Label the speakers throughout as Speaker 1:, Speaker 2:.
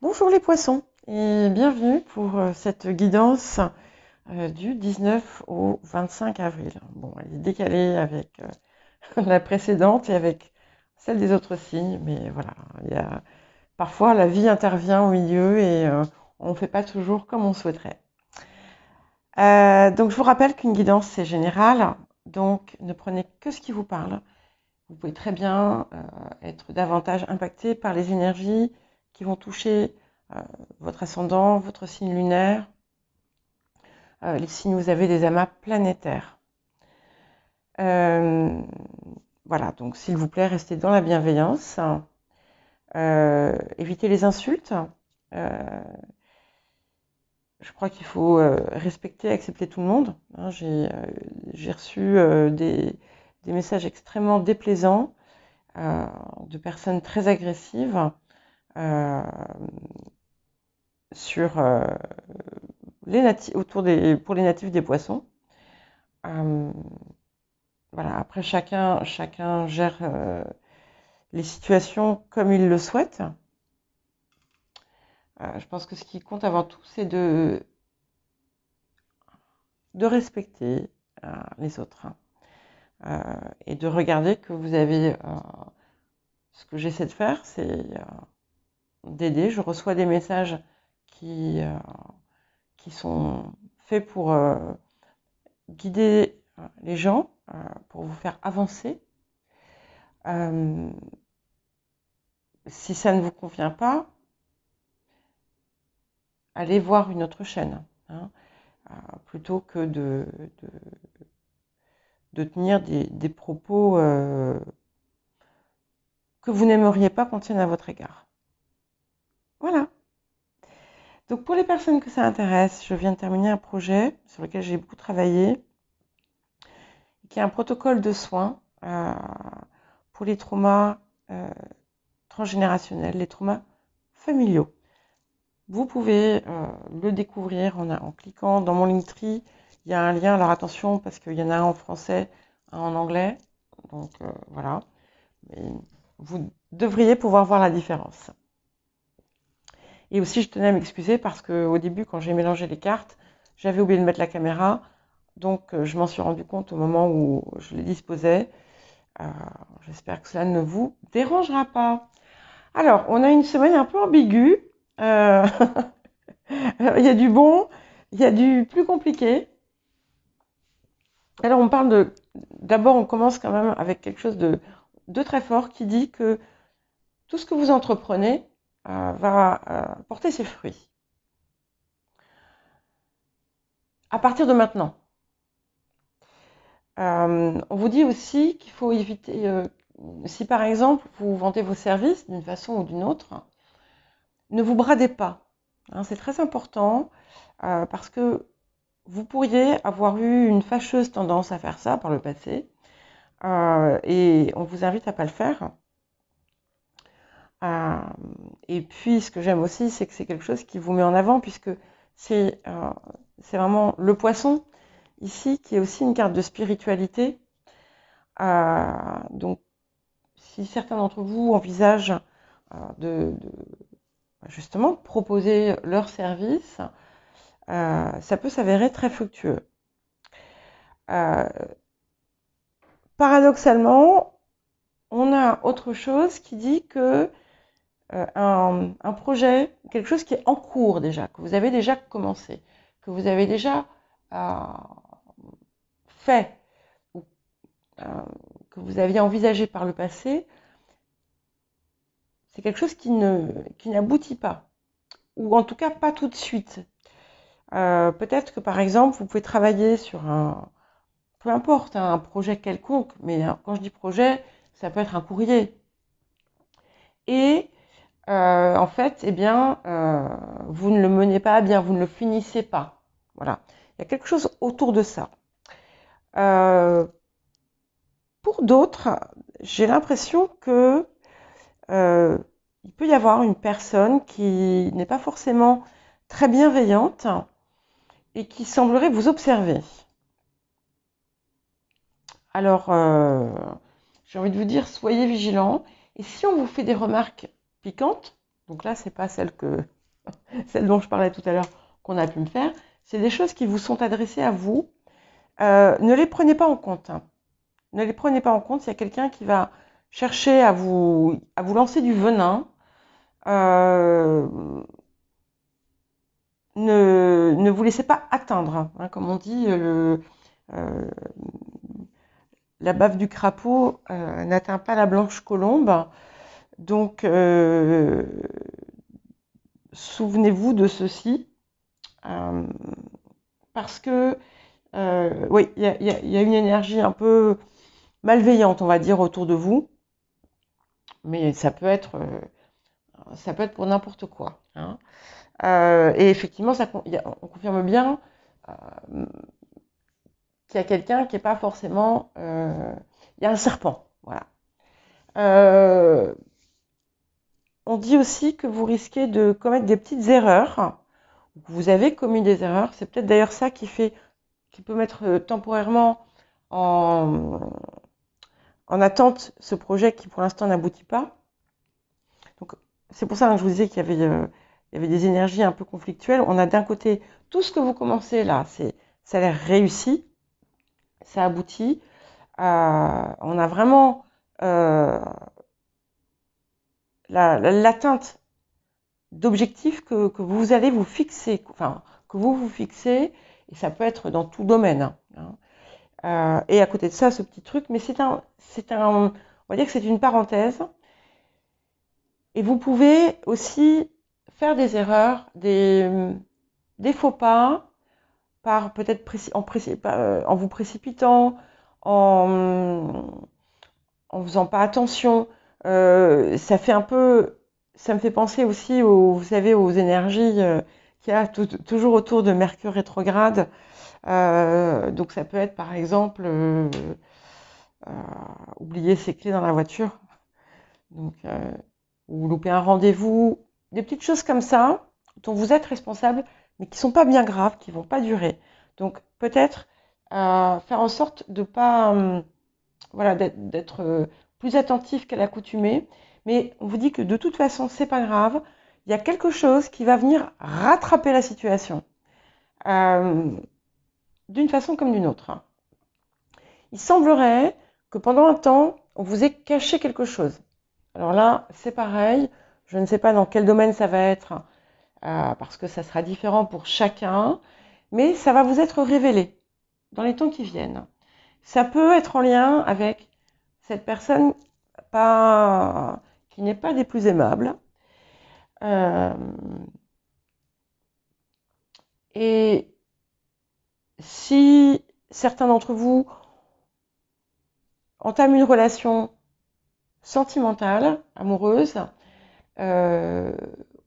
Speaker 1: Bonjour les poissons et bienvenue pour cette guidance du 19 au 25 avril. Bon, elle est décalée avec la précédente et avec celle des autres signes, mais voilà, parfois la vie intervient au milieu et on ne fait pas toujours comme on souhaiterait. Donc je vous rappelle qu'une guidance c'est général, donc ne prenez que ce qui vous parle. Vous pouvez très bien être davantage impacté par les énergies qui vont toucher euh, votre ascendant, votre signe lunaire, les signes où vous avez des amas planétaires. Euh, voilà, donc s'il vous plaît, restez dans la bienveillance. Évitez les insultes. Euh, je crois qu'il faut respecter, accepter tout le monde. Hein, j'ai reçu des messages extrêmement déplaisants de personnes très agressives euh, sur pour les natifs des poissons. Euh, voilà, après chacun gère les situations comme il le souhaite. Je pense que ce qui compte avant tout, c'est de respecter les autres, hein, et de regarder que vous avez. Ce que j'essaie de faire, c'est d'aider. Je reçois des messages qui, euh, qui sont faits pour guider les gens, pour vous faire avancer. Si ça ne vous convient pas, allez voir une autre chaîne, hein, plutôt que de tenir des propos que vous n'aimeriez pas qu'on tienne à votre égard. Voilà. Donc pour les personnes que ça intéresse, je viens de terminer un projet sur lequel j'ai beaucoup travaillé, qui est un protocole de soins pour les traumas transgénérationnels, les traumas familiaux. Vous pouvez le découvrir en cliquant dans mon Linktree. Il y a un lien, alors attention, parce qu'il y en a un en français, un en anglais. Donc voilà. Mais vous devriez pouvoir voir la différence. Et aussi, je tenais à m'excuser parce qu'au début, quand j'ai mélangé les cartes, j'avais oublié de mettre la caméra. Donc je m'en suis rendu compte au moment où je les disposais. Euh, J'espère que cela ne vous dérangera pas. Alors, on a une semaine un peu ambiguë. Euh, il y a du bon, il y a du plus compliqué. Alors, d'abord, on commence quand même avec quelque chose de très fort qui dit que tout ce que vous entreprenez va porter ses fruits. À partir de maintenant. On vous dit aussi qu'il faut éviter, si par exemple vous vendez vos services d'une façon ou d'une autre, ne vous bradez pas. Hein, c'est très important parce que vous pourriez avoir eu une fâcheuse tendance à faire ça par le passé et on vous invite à ne pas le faire. Euh, et puis ce que j'aime aussi, c'est que c'est quelque chose qui vous met en avant puisque c'est vraiment le poisson ici qui est aussi une carte de spiritualité. Donc si certains d'entre vous envisagent justement de proposer leur service, ça peut s'avérer très fructueux. Euh, Paradoxalement, on a autre chose qui dit que un projet, quelque chose qui est en cours déjà, que vous avez déjà commencé, que vous avez déjà euh, fait, ou que vous aviez envisagé par le passé, c'est quelque chose qui n'aboutit pas, ou en tout cas pas tout de suite. Peut-être que par exemple, vous pouvez travailler sur peu importe, hein, un projet quelconque, mais quand je dis projet, ça peut être un courrier. Et en fait, eh bien, vous ne le menez pas à bien, vous ne le finissez pas. Voilà. Il y a quelque chose autour de ça. Euh, pour d'autres, j'ai l'impression que il peut y avoir une personne qui n'est pas forcément très bienveillante et qui semblerait vous observer. Alors, j'ai envie de vous dire, soyez vigilants. Et si on vous fait des remarques piquantes, Donc là, c'est pas celle dont je parlais tout à l'heure qu'on a pu me faire. C'est des choses qui vous sont adressées à vous. Ne les prenez pas en compte, hein. Ne les prenez pas en compte. S'il y a quelqu'un qui va chercher à vous lancer du venin, ne vous laissez pas atteindre, hein. Comme on dit, la bave du crapaud n'atteint pas la blanche colombe. Donc, souvenez-vous de ceci, parce que, oui, il y a une énergie un peu malveillante, on va dire, autour de vous, mais ça peut être pour n'importe quoi, hein. Et effectivement, on confirme bien qu'il y a quelqu'un qui n'est pas forcément... il y a un serpent, voilà. On dit aussi que vous risquez de commettre des petites erreurs. Vous avez commis des erreurs. C'est peut-être d'ailleurs ça qui peut mettre temporairement en attente ce projet qui pour l'instant n'aboutit pas. Donc c'est pour ça que je vous disais qu'il y avait des énergies un peu conflictuelles. On a d'un côté tout ce que vous commencez là, ça a l'air réussi, ça aboutit. On a vraiment l'atteinte d'objectifs que vous allez vous fixer, enfin que vous vous fixez, et ça peut être dans tout domaine, hein. Et à côté de ça, ce petit truc, mais on va dire que c'est une parenthèse. Et vous pouvez aussi faire des erreurs, des faux pas, par peut-être en vous précipitant, en faisant pas attention. Ça me fait penser aussi vous savez, aux énergies qu'il y a toujours autour de Mercure rétrograde. Donc ça peut être par exemple oublier ses clés dans la voiture, donc, ou louper un rendez-vous, des petites choses comme ça dont vous êtes responsable, mais qui sont pas bien graves, qui vont pas durer. Donc peut-être faire en sorte de pas voilà, d'être plus attentif qu'à l'accoutumée, mais on vous dit que de toute façon c'est pas grave, il y a quelque chose qui va venir rattraper la situation d'une façon comme d'une autre. Il semblerait que pendant un temps on vous ait caché quelque chose. Alors là c'est pareil, je ne sais pas dans quel domaine ça va être parce que ça sera différent pour chacun, mais ça va vous être révélé dans les temps qui viennent. Ça peut être en lien avec cette personne qui n'est pas des plus aimables. Et si certains d'entre vous entament une relation sentimentale, amoureuse, on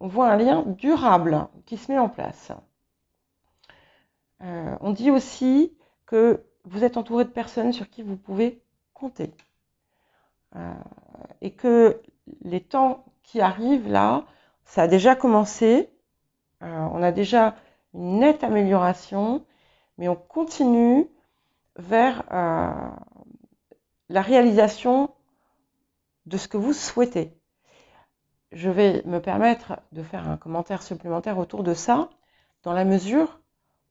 Speaker 1: voit un lien durable qui se met en place. On dit aussi que vous êtes entouré de personnes sur qui vous pouvez compter. Et que les temps qui arrivent là, ça a déjà commencé, on a déjà une nette amélioration, mais on continue vers la réalisation de ce que vous souhaitez. Je vais me permettre de faire un commentaire supplémentaire autour de ça, dans la mesure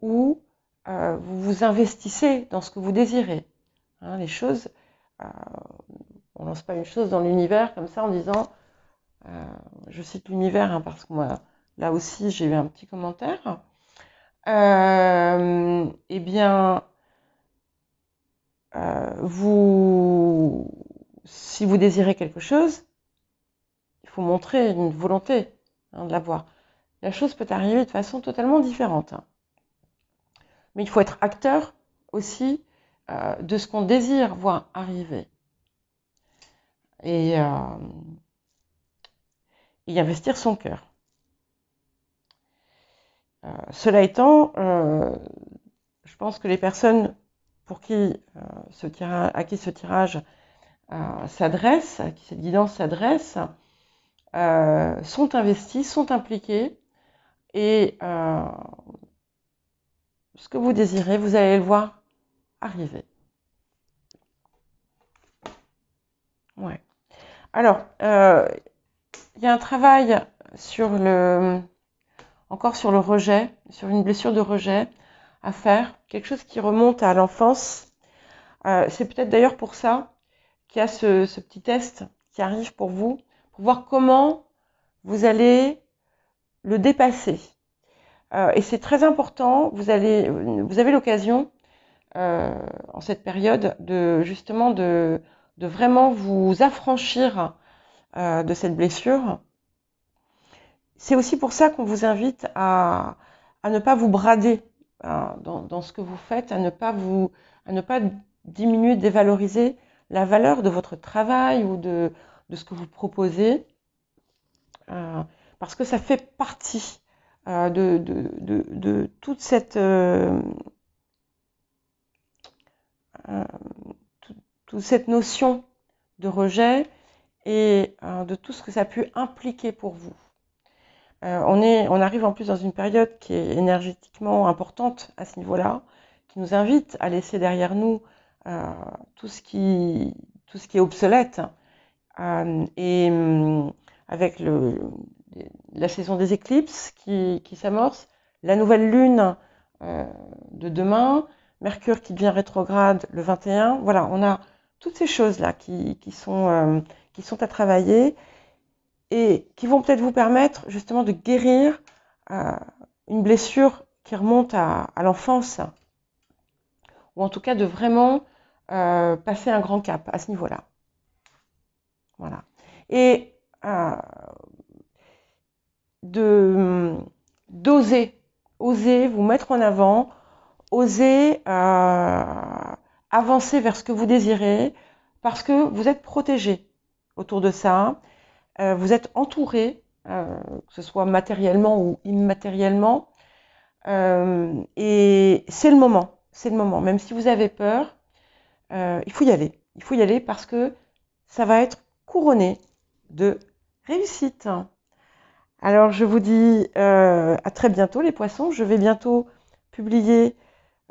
Speaker 1: où vous vous investissez dans ce que vous désirez. Hein, les choses, on lance pas une chose dans l'univers comme ça en disant, je cite l'univers hein, parce que moi, là aussi j'ai eu un petit commentaire, eh bien, si vous désirez quelque chose, il faut montrer une volonté hein, de l'avoir. La chose peut arriver de façon totalement différente. Hein. Mais il faut être acteur aussi de ce qu'on désire voir arriver. Et investir son cœur. Cela étant, je pense que les personnes pour qui à qui ce tirage s'adresse, à qui cette guidance s'adresse, sont investis, sont impliqués et ce que vous désirez, vous allez le voir arriver. Ouais. Alors, il y a un travail encore sur le rejet, sur une blessure de rejet à faire, quelque chose qui remonte à l'enfance. C'est peut-être d'ailleurs pour ça qu'il y a ce petit test qui arrive pour vous, pour voir comment vous allez le dépasser. Et c'est très important, vous avez l'occasion en cette période justement de vraiment vous affranchir de cette blessure. C'est aussi pour ça qu'on vous invite à ne pas vous brader dans ce que vous faites, à ne pas diminuer, dévaloriser la valeur de votre travail ou de ce que vous proposez, parce que ça fait partie de toute cette toute cette notion de rejet et de tout ce que ça a pu impliquer pour vous. On arrive en plus dans une période qui est énergétiquement importante à ce niveau-là, qui nous invite à laisser derrière nous tout ce qui est obsolète. Et avec la saison des éclipses qui s'amorce, la nouvelle lune de demain, Mercure qui devient rétrograde le 21, voilà, on a toutes ces choses-là qui sont à travailler et qui vont peut-être vous permettre justement de guérir une blessure qui remonte à l'enfance, ou en tout cas de vraiment passer un grand cap à ce niveau-là. Voilà. Et d'oser vous mettre en avant, oser avancer vers ce que vous désirez, parce que vous êtes protégé autour de ça, vous êtes entouré, que ce soit matériellement ou immatériellement, et c'est le moment, même si vous avez peur, il faut y aller parce que ça va être couronné de réussite. Alors je vous dis à très bientôt les poissons, je vais bientôt publier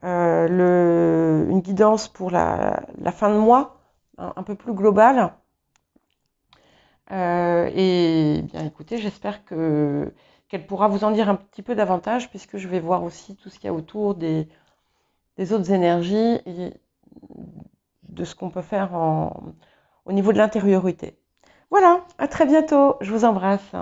Speaker 1: une guidance pour la fin de mois, un peu plus globale. Et bien écoutez, j'espère qu'elle pourra vous en dire un petit peu davantage, puisque je vais voir aussi tout ce qu'il y a autour des autres énergies et de ce qu'on peut faire au niveau de l'intériorité. Voilà, à très bientôt, je vous embrasse.